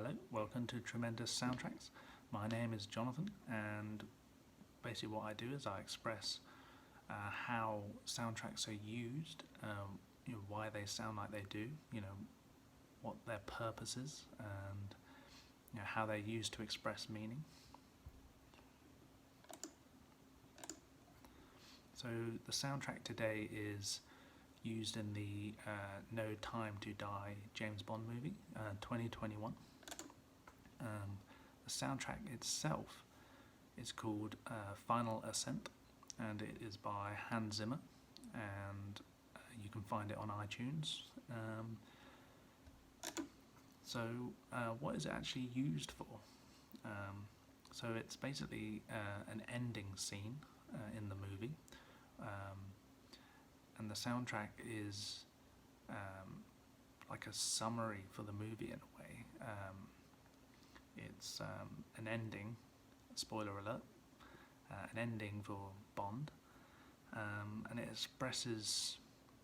Hello, welcome to Tremendous Soundtracks. My name is Jonathan, and basically what I do is I express how soundtracks are used, why they sound like they do, what their purpose is, and how they're used to express meaning. So the soundtrack today is used in the No Time to Die James Bond movie, 2021. The soundtrack itself is called Final Ascent, and it is by Hans Zimmer, and you can find it on iTunes. What is it actually used for? So it's basically an ending scene in the movie, and the soundtrack is like a summary for the movie in a way. It's an ending, spoiler alert, an ending for Bond, and it expresses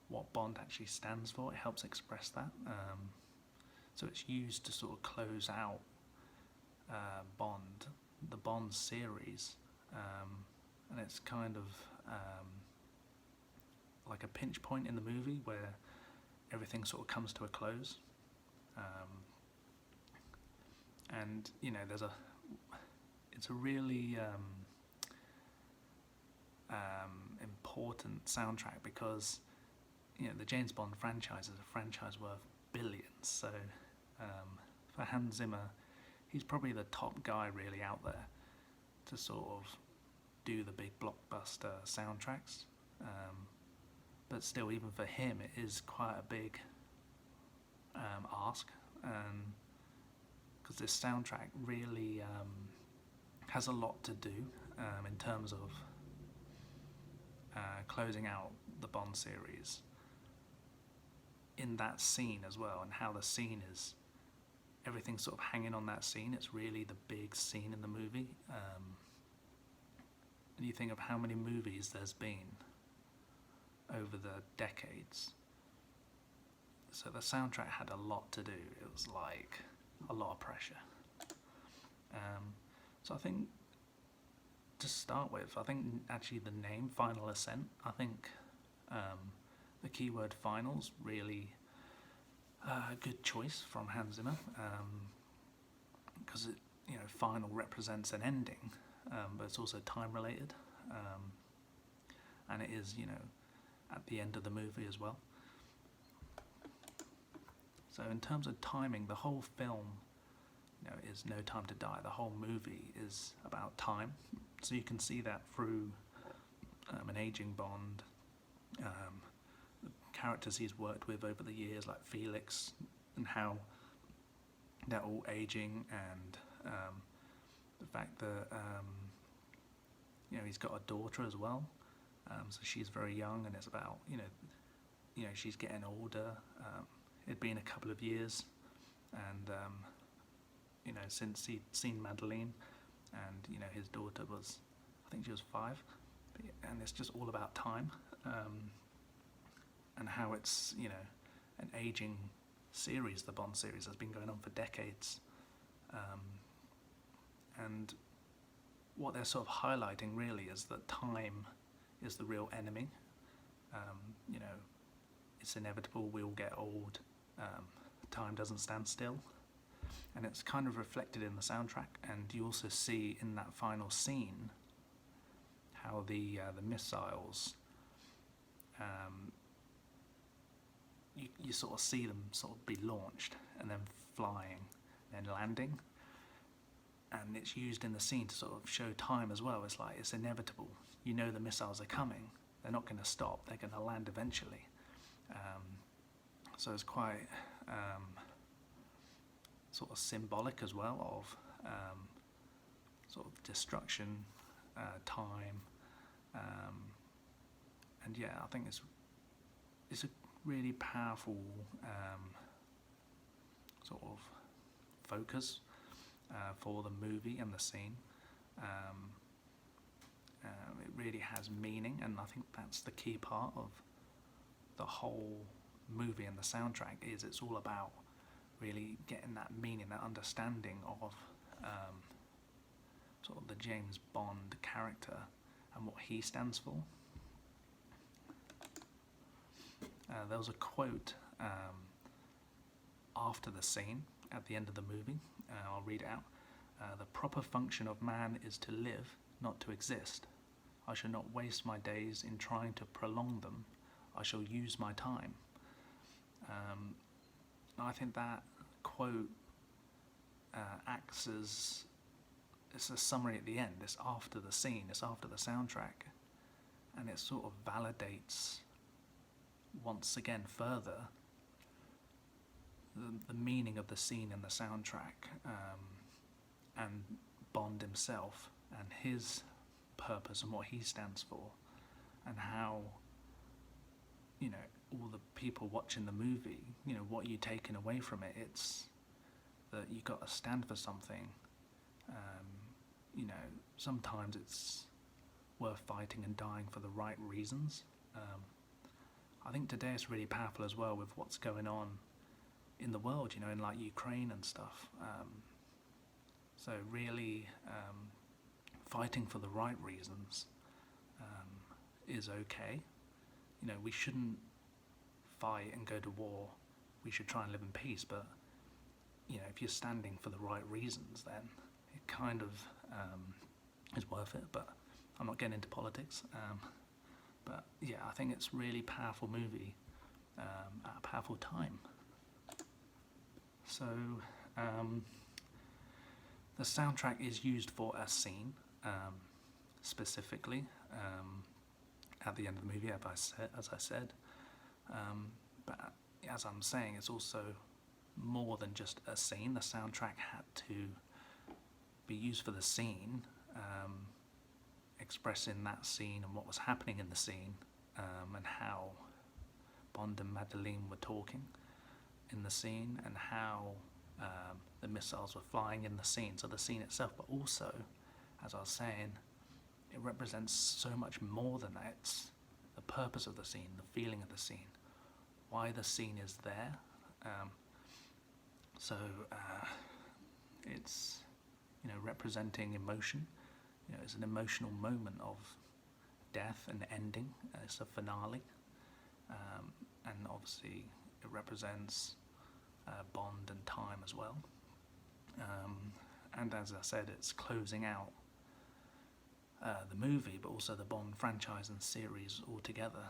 what Bond actually stands for. It helps express that. So it's used to sort of close out Bond, the Bond series, and it's kind of like a pinch point in the movie where everything sort of comes to a close. And it's a really important soundtrack because the James Bond franchise is a franchise worth billions. So for Hans Zimmer, he's probably the top guy really out there to sort of do the big blockbuster soundtracks. But still, even for him, it is quite a big ask. Because this soundtrack really has a lot to do in terms of closing out the Bond series in that scene as well, and how the scene is, everything's sort of hanging on that scene. It's really the big scene in the movie. And you think of how many movies there's been over the decades. So the soundtrack had a lot to do. It was like a lot of pressure. So I think, to start with, I think actually the name Final Ascent, I think the keyword final's really a good choice from Hans Zimmer, because final represents an ending, but it's also time related, and it is at the end of the movie as well. So in terms of timing, the whole film is No Time to Die. The whole movie is about time. So you can see that through an aging Bond, the characters he's worked with over the years, like Felix, and how they're all aging, and the fact that he's got a daughter as well. So she's very young, and it's about she's getting older. It'd been a couple of years, and since he'd seen Madeleine, and his daughter was, I think she was 5, and it's just all about time, and how it's an aging series. The Bond series has been going on for decades, and what they're sort of highlighting really is that time is the real enemy. It's inevitable, we all get old, time doesn't stand still, and it's kind of reflected in the soundtrack. And you also see in that final scene how the missiles, you sort of see them sort of be launched and then flying and then landing, and it's used in the scene to sort of show time as well. It's like, it's inevitable, the missiles are coming, they're not going to stop, they're going to land eventually. So it's quite sort of symbolic as well of sort of destruction, time, and I think it's a really powerful sort of focus for the movie and the scene. It really has meaning, and I think that's the key part of the whole movie and the soundtrack. Is it's all about really getting that meaning, that understanding of sort of the James Bond character and what he stands for. There was a quote after the scene at the end of the movie. I'll read it out. The proper function of man is to live, not to exist. I shall not waste my days in trying to prolong them. I shall use my time. I think that quote acts as it's a summary at the end. It's after the scene, it's after the soundtrack, and it sort of validates once again further the meaning of the scene and the soundtrack, and Bond himself and his purpose and what he stands for, and how, you know, all the people watching the movie, you know, what you're taking away from it, it's that you got to stand for something. You know, sometimes it's worth fighting and dying for the right reasons. I think today it's really powerful as well with what's going on in the world, you know, in like Ukraine and stuff. So really fighting for the right reasons is okay. You know, we shouldn't fight and go to war. We should try and live in peace, but you know, if you're standing for the right reasons, then it kind of is worth it. But I'm not getting into politics. But yeah, I think it's a really powerful movie at a powerful time. So the soundtrack is used for a scene specifically at the end of the movie, as I said. But as I'm saying, it's also more than just a scene. The soundtrack had to be used for the scene, expressing that scene and what was happening in the scene, and how Bond and Madeleine were talking in the scene, and how the missiles were flying in the scene, so the scene itself, but also, as I was saying, it represents so much more than that. It's the purpose of the scene, the feeling of the scene, why the scene is there. It's, you know, representing emotion. You know, it's an emotional moment of death and ending. It's a finale, and obviously it represents Bond and time as well. And as I said, it's closing out the movie, but also the Bond franchise and series altogether.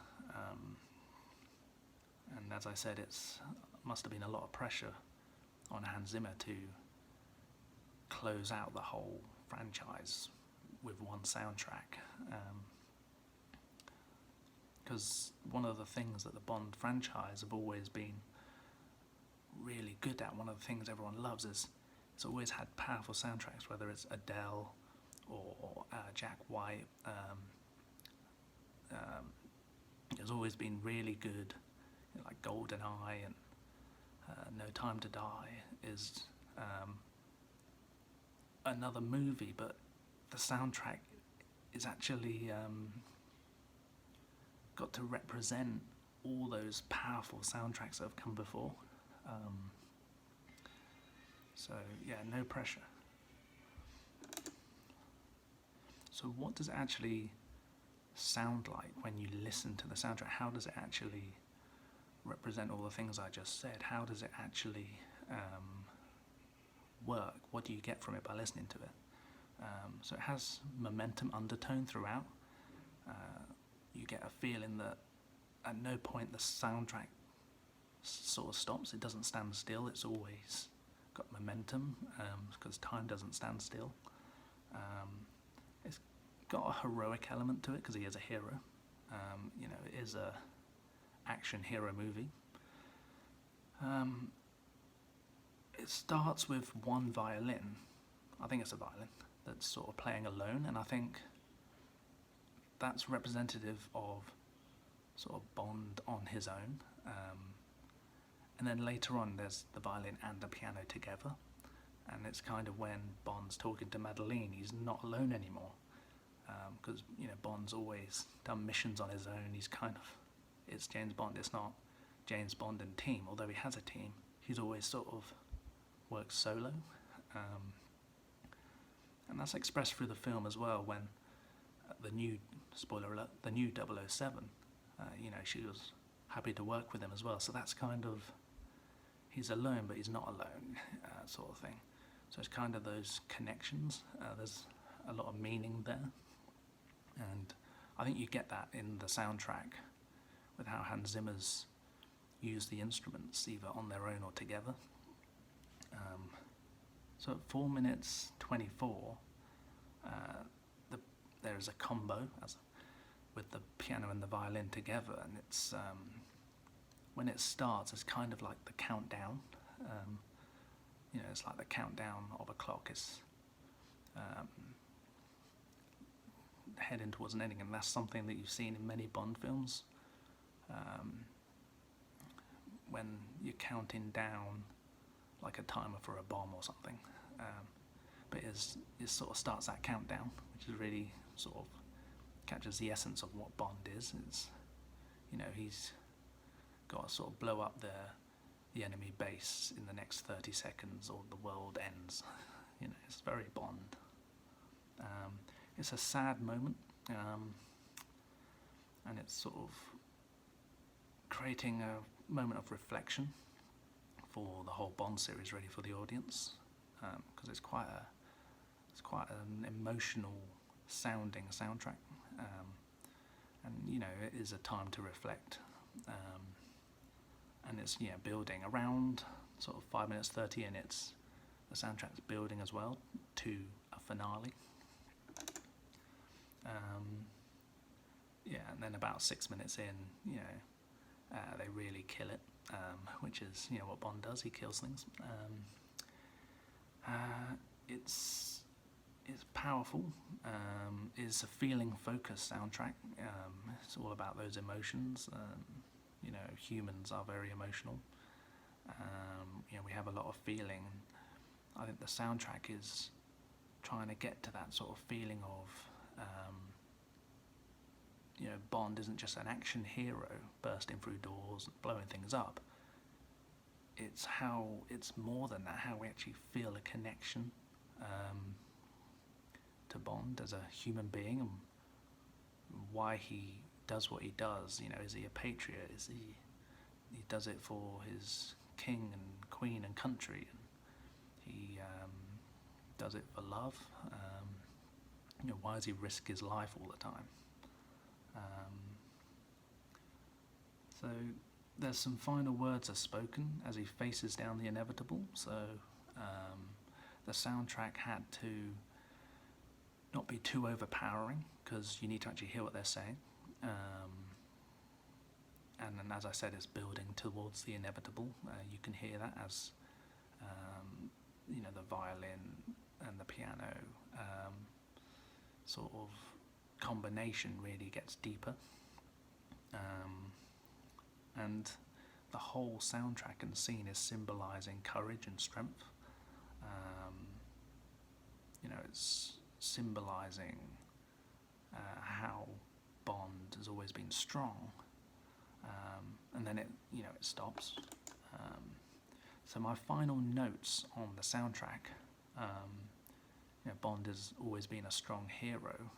And as I said, it's must have been a lot of pressure on Hans Zimmer to close out the whole franchise with one soundtrack. Because one of the things that the Bond franchise have always been really good at, one of the things everyone loves, is it's always had powerful soundtracks, whether it's Adele or Jack White. It's always been really good, you know, like GoldenEye and No Time to Die is another movie, but the soundtrack is actually got to represent all those powerful soundtracks that have come before. So yeah, no pressure. So what does it actually sound like when you listen to the soundtrack? How does it actually represent all the things I just said? How does it actually work? What do you get from it by listening to it? So it has momentum undertone throughout. You get a feeling that at no point the soundtrack sort of stops. It doesn't stand still. It's always got momentum, because time doesn't stand still. It's got a heroic element to it because he is a hero. You know, it is a action hero movie. It starts with one violin. I think it's a violin that's sort of playing alone, and I think that's representative of sort of Bond on his own. And then later on there's the violin and the piano together, and it's kind of when Bond's talking to Madeleine, he's not alone anymore, because you know, Bond's always done missions on his own. He's kind of, it's James Bond, it's not James Bond and team, although he has a team. he's always sort of worked solo. And that's expressed through the film as well when the new, spoiler alert, the new 007, she was happy to work with him as well. So that's kind of, he's alone but he's not alone, sort of thing. So it's kind of those connections. There's a lot of meaning there. And I think you get that in the soundtrack with how Hans Zimmer's used the instruments either on their own or together. So at 4 minutes 24, there is a combo with the piano and the violin together, and it's when it starts, it's kind of like the countdown. It's like the countdown of a clock. It's heading towards an ending, and that's something that you've seen in many Bond films. When you're counting down like a timer for a bomb or something, but it sort of starts that countdown, which is really sort of captures the essence of what Bond is. It's, he's got to sort of blow up the enemy base in the next 30 seconds or the world ends. It's very Bond. It's a sad moment, and it's sort of creating a moment of reflection for the whole Bond series, really, for the audience, because it's quite an emotional sounding soundtrack, and it is a time to reflect, and it's building around sort of 5 minutes 30, and the soundtrack's building as well to a finale. And then about 6 minutes in, they really kill it, which is what Bond does. He kills things. It's powerful. It's a feeling-focused soundtrack. It's all about those emotions. Humans are very emotional. We have a lot of feeling. I think the soundtrack is trying to get to that sort of feeling of, Bond isn't just an action hero bursting through doors and blowing things up. It's more than that, how we actually feel a connection to Bond as a human being, and why he does what he does. Is he a patriot? Is he does it for his king and queen and country, and he does it for love. Why does he risk his life all the time? So there's some final words are spoken as he faces down the inevitable. So the soundtrack had to not be too overpowering, because you need to actually hear what they're saying. And then, as I said, it's building towards the inevitable. You can hear that as the violin and the piano sort of combination really gets deeper, and the whole soundtrack and scene is symbolising courage and strength. It's symbolising how Bond has always been strong, and then it stops. So my final notes on the soundtrack. Bond has always been a strong hero,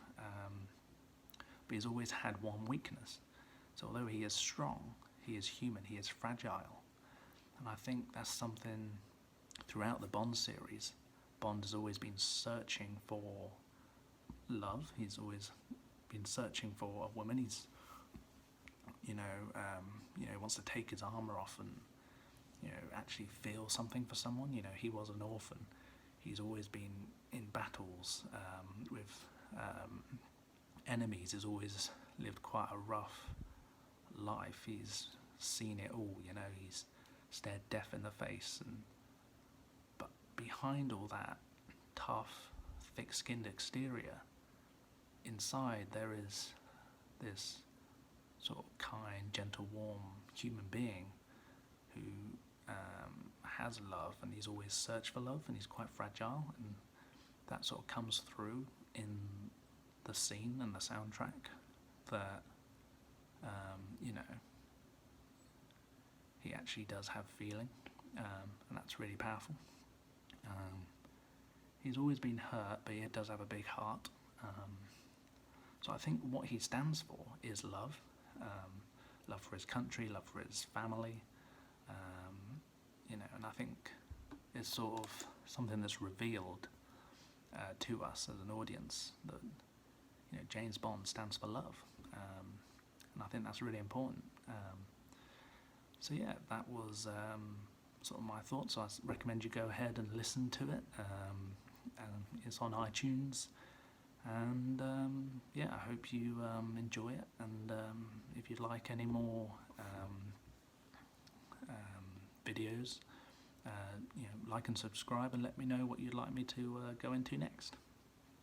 but he's always had one weakness. So although he is strong, he is human, he is fragile. And I think that's something throughout the Bond series. Bond has always been searching for love. He's always been searching for a woman. He's, he wants to take his armour off and, actually feel something for someone. He was an orphan. He's always been in battles with enemies. He's always lived quite a rough life. He's seen it all, he's stared death in the face. But behind all that tough, thick-skinned exterior, inside there is this sort of kind, gentle, warm human being who has love, and he's always searched for love, and he's quite fragile, and that sort of comes through in the scene and the soundtrack, that he actually does have feeling, and that's really powerful. He's always been hurt, but he does have a big heart. So I think what he stands for is love. Love for his country, love for his family, and I think it's sort of something that's revealed to us as an audience, that James Bond stands for love, and I think that's really important. So yeah, that was sort of my thoughts. So I recommend you go ahead and listen to it. It's on iTunes, and yeah, I hope you enjoy it. And if you'd like any more videos, like and subscribe, and let me know what you'd like me to go into next.